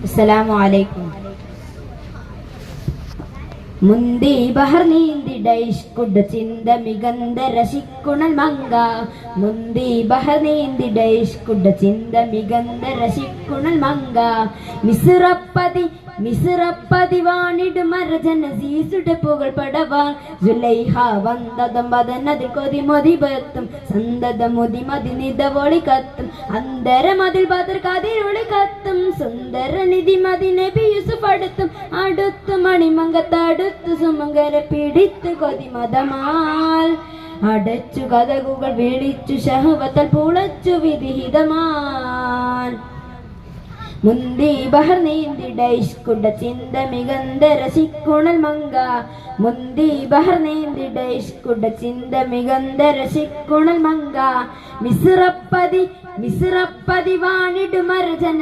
അസ്സലാമു അലൈക്കും. മുന്തി ബഹർ നീന്തിട ഇഷ്കുട് ചിന്ത മികന്ത രസിക്കുണൽ മങ്ക. മുന്തി ബഹർ നീന്തിട ഇഷ്കുട് ചിന്ത മികന്ത രസിക്കുണൽ മങ്ക. മിസ്റപ്പതി വാണിട് മരജന സീസുടെ പുകൾ പടവാൻ. സുലൈഹ വന്തതം വദനതിൽ കൊതി മൊതിബത്തും സന്തത മുതി മതി നിതവൊളി കത്തും. അന്തരമതിൽ ബദർ കതിരൊളി കത്തും സുന്ദര നിധി മതി നബി യൂസുഫ് അടുത്തു മണിമങ്കത്തടുത്തു സുമംഗരെ പിടിത്ത് കൊതി മതമാൽ. അടച്ചു കഥകുകൾ വിളിച്ചു ശഹവത്തൽ പുളച്ചു വിധിഹിതമാൻ. മുന്തി ബഹർ നീന്തിട ഇഷ്കുട ചിന്ത മികന്ത രസിക്കുണൽ മങ്ക. മുന്തി ബഹർ നീന്തിട ഇഷ്കുട ചിന്ത മികന്ത രസിക്കുണൽ മങ്ക. മിസ്റപ്പതി വാണിട് മരജന